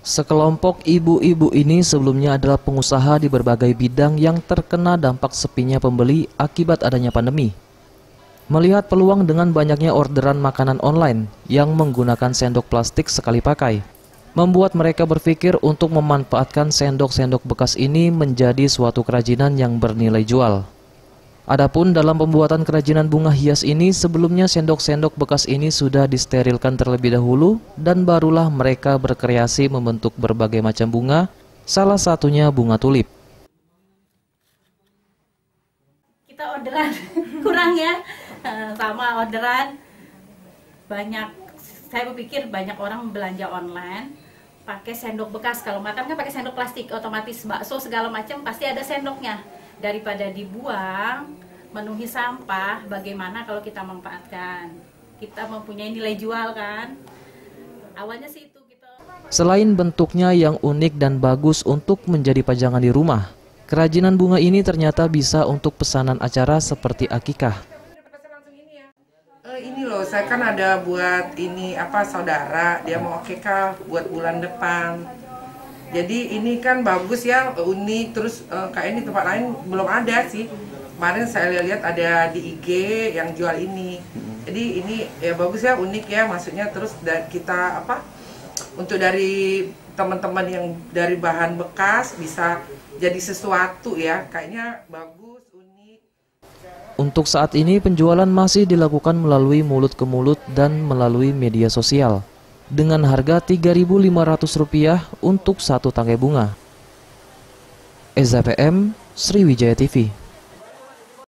Sekelompok ibu-ibu ini sebelumnya adalah pengusaha di berbagai bidang yang terkena dampak sepinya pembeli akibat adanya pandemi. Melihat peluang dengan banyaknya orderan makanan online yang menggunakan sendok plastik sekali pakai, membuat mereka berpikir untuk memanfaatkan sendok-sendok bekas ini menjadi suatu kerajinan yang bernilai jual. Adapun dalam pembuatan kerajinan bunga hias ini, sebelumnya sendok-sendok bekas ini sudah disterilkan terlebih dahulu dan barulah mereka berkreasi membentuk berbagai macam bunga, salah satunya bunga tulip. Kita orderan kurang ya, sama orderan banyak. Saya berpikir banyak orang belanja online pakai sendok bekas. Kalau makan kan pakai sendok plastik, otomatis bakso segala macam pasti ada sendoknya. Daripada dibuang, menuhi sampah, bagaimana kalau kita manfaatkan? Kita mempunyai nilai jual kan? Awalnya sih itu gitu. Selain bentuknya yang unik dan bagus untuk menjadi pajangan di rumah, kerajinan bunga ini ternyata bisa untuk pesanan acara seperti akikah. Ini loh, saya kan ada buat ini saudara, dia mau akikah buat bulan depan. Jadi ini kan bagus ya, unik, terus kayak ini tempat lain belum ada sih. Kemarin saya lihat ada di IG yang jual ini. Jadi ini ya bagus ya, unik ya, maksudnya terus kita untuk dari teman-teman yang dari bahan bekas bisa jadi sesuatu ya, kayaknya bagus, unik. Untuk saat ini penjualan masih dilakukan melalui mulut ke mulut dan melalui media sosial, dengan harga Rp3.500 untuk satu tangkai bunga. Eza PM, Sriwijaya TV.